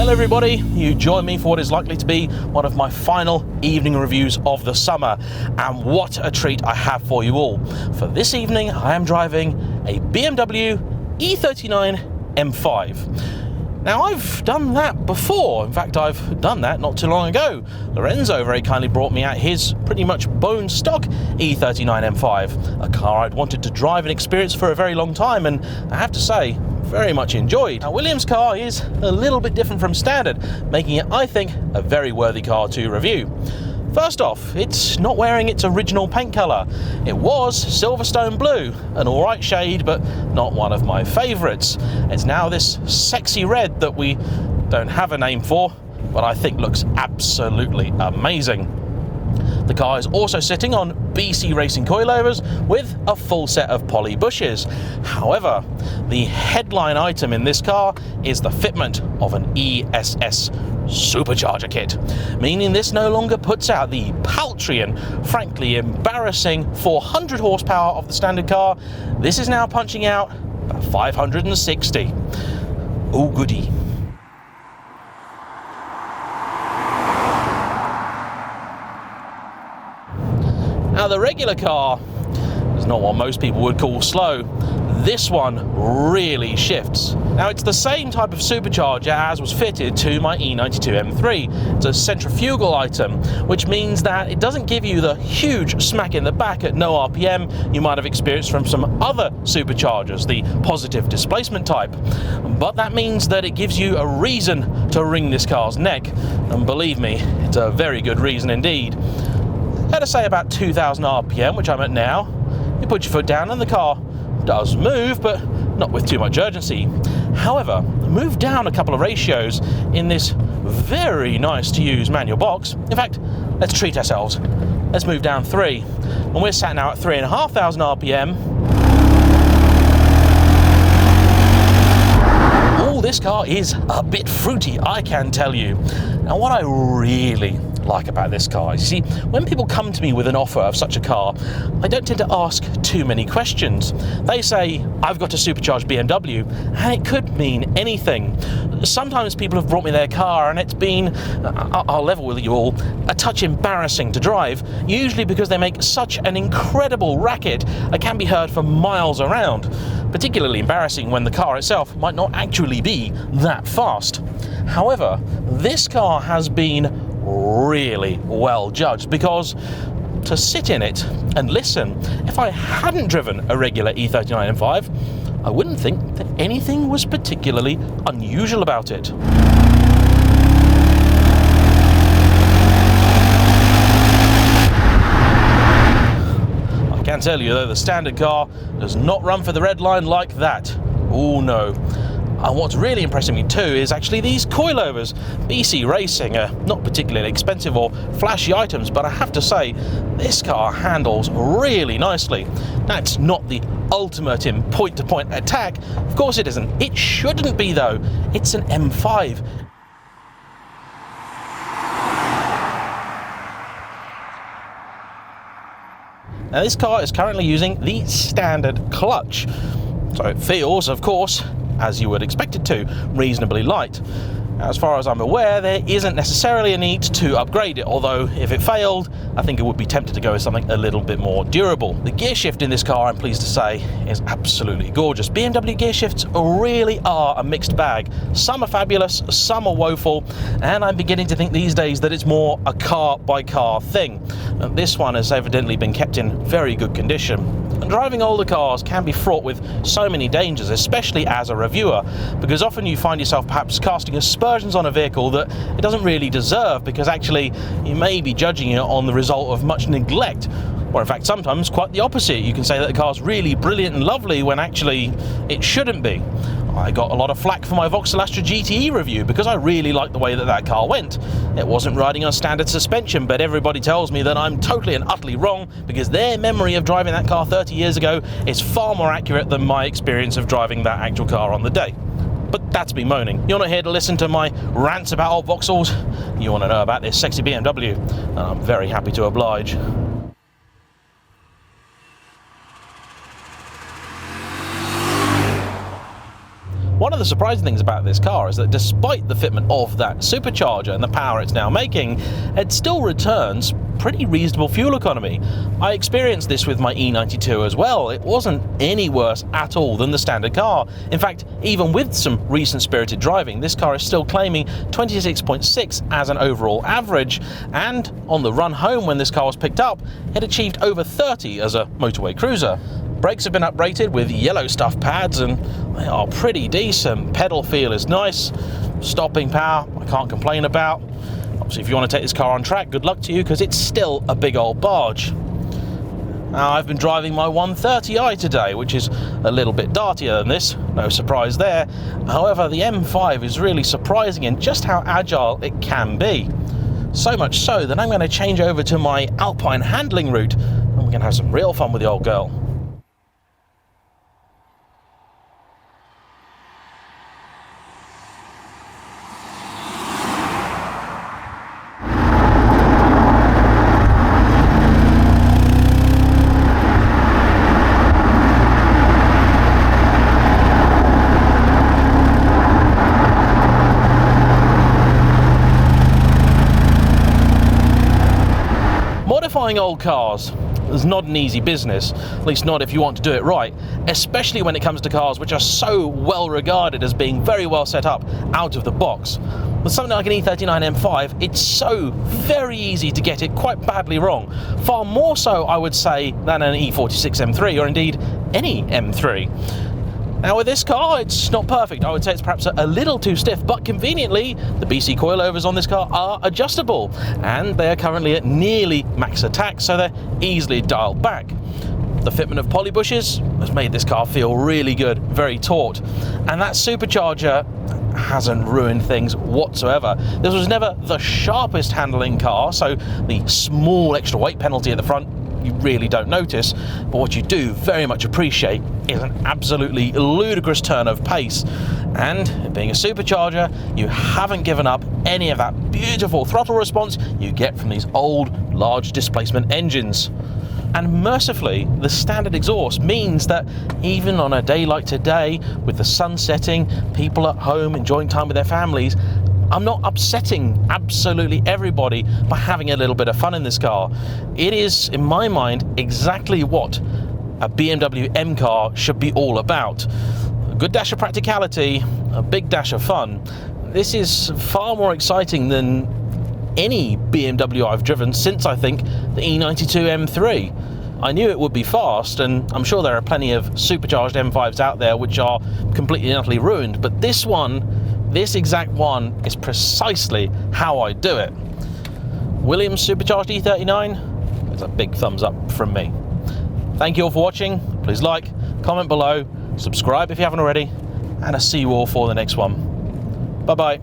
Hello everybody, you join me for what is likely to be one of my final evening reviews of the summer, and what a treat I have for you all. For this evening I am driving a BMW E39 M5. Now I've done that before, in fact I've done that not too long ago. Lorenzo very kindly brought me out his pretty much bone stock E39 M5, a car I'd wanted to drive and experience for a very long time, and I have to say, very much enjoyed. Now William's car is a little bit different from standard, making it, I think, a very worthy car to review. First off, it's not wearing its original paint colour. It was Silverstone blue, an alright shade, but not one of my favourites. It's now this sexy red that we don't have a name for, but I think looks absolutely amazing. The car is also sitting on BC Racing coilovers with a full set of poly bushes. However, the headline item in this car is the fitment of an ESS Supercharger kit, meaning this no longer puts out the paltry and frankly embarrassing 400 horsepower of the standard car. This is now punching out about 560. Oh goody. Now the regular car is not what most people would call slow. This one really shifts. Now it's the same type of supercharger as was fitted to my E92 M3. It's a centrifugal item, which means that it doesn't give you the huge smack in the back at no RPM you might have experienced from some other superchargers, the positive displacement type. But that means that it gives you a reason to wring this car's neck. And believe me, it's a very good reason indeed. Let us say about 2,000 RPM, which I'm at now. You put your foot down and the car does move, but not with too much urgency. However, move down a couple of ratios in this very nice to use manual box. In fact, let's treat ourselves. Let's move down 3. And we're sat now at 3,500 RPM. Oh, this car is a bit fruity, I can tell you. Now what I really like about this car is, you see, when people come to me with an offer of such a car, I don't tend to ask too many questions. They say, I've got a supercharged BMW, and it could mean anything. Sometimes people have brought me their car and it's been, I'll level with you all, a touch embarrassing to drive, usually because they make such an incredible racket it can be heard for miles around. Particularly embarrassing when the car itself might not actually be that fast. However, this car has been really well judged, because to sit in it and listen, if I hadn't driven a regular E39 M5, I wouldn't think that anything was particularly unusual about it. I can tell you though, the standard car does not run for the red line like that. Oh no. And what's really impressing me too is actually these coilovers. BC Racing are not particularly expensive or flashy items, but I have to say, this car handles really nicely. Now, it's not the ultimate in point-to-point attack. Of course it isn't. It shouldn't be though. It's an M5. Now, this car is currently using the standard clutch. So it feels, of course, as you would expect it to, reasonably light. As far as I'm aware, there isn't necessarily a need to upgrade it, although if it failed, I think it would be tempted to go with something a little bit more durable. The gear shift in this car, I'm pleased to say, is absolutely gorgeous. BMW gear shifts really are a mixed bag. Some are fabulous, some are woeful, and I'm beginning to think these days that it's more a car-by-car thing. And this one has evidently been kept in very good condition. And driving older cars can be fraught with so many dangers, especially as a reviewer, because often you find yourself perhaps casting aspersions on a vehicle that it doesn't really deserve, because actually you may be judging it on the result of much neglect, or in fact sometimes quite the opposite. You can say that the car's really brilliant and lovely when actually it shouldn't be. I got a lot of flack for my Vauxhall Astra GTE review because I really liked the way that that car went. It wasn't riding on standard suspension, but everybody tells me that I'm totally and utterly wrong, because their memory of driving that car 30 years ago is far more accurate than my experience of driving that actual car on the day. But that's me moaning. You're not here to listen to my rants about old Vauxhalls. You want to know about this sexy BMW, and I'm very happy to oblige. One of the surprising things about this car is that despite the fitment of that supercharger and the power it's now making, it still returns pretty reasonable fuel economy. I experienced this with my E92 as well. It wasn't any worse at all than the standard car. In fact, even with some recent spirited driving, this car is still claiming 26.6 as an overall average, and on the run home when this car was picked up, it achieved over 30 as a motorway cruiser. Brakes have been uprated with yellow stuff pads and they are pretty decent. Pedal feel is nice. Stopping power, I can't complain about. Obviously, if you want to take this car on track, good luck to you, because it's still a big old barge. Now, I've been driving my 130i today, which is a little bit dartier than this, no surprise there. However, the M5 is really surprising in just how agile it can be. So much so that I'm going to change over to my Alpine handling route, and we're going to have some real fun with the old girl. Modifying old cars is not an easy business, at least not if you want to do it right, especially when it comes to cars which are so well regarded as being very well set up out of the box. With something like an E39 M5, it's so very easy to get it quite badly wrong. Far more so, I would say, than an E46 M3 or indeed any M3. Now with this car, it's not perfect. I would say it's perhaps a little too stiff, but conveniently, the BC coilovers on this car are adjustable, and they are currently at nearly max attack, so they're easily dialed back. The fitment of poly bushes has made this car feel really good, very taut, and that supercharger hasn't ruined things whatsoever. This was never the sharpest handling car, so the small extra weight penalty at the front you really don't notice, but what you do very much appreciate is an absolutely ludicrous turn of pace, and being a supercharger, you haven't given up any of that beautiful throttle response you get from these old large displacement engines. And mercifully, the standard exhaust means that even on a day like today, with the sun setting, people at home enjoying time with their families, I'm not upsetting absolutely everybody by having a little bit of fun in this car. It is, in my mind, exactly what a BMW M car should be all about. A good dash of practicality, a big dash of fun. This is far more exciting than any BMW I've driven since, I think, the E92 M3. I knew it would be fast, and I'm sure there are plenty of supercharged M5s out there which are completely and utterly ruined, but this exact one is precisely how I do it. Williams Supercharged E39 is a big thumbs up from me. Thank you all for watching. Please like, comment below, subscribe if you haven't already, and I'll see you all for the next one. Bye bye.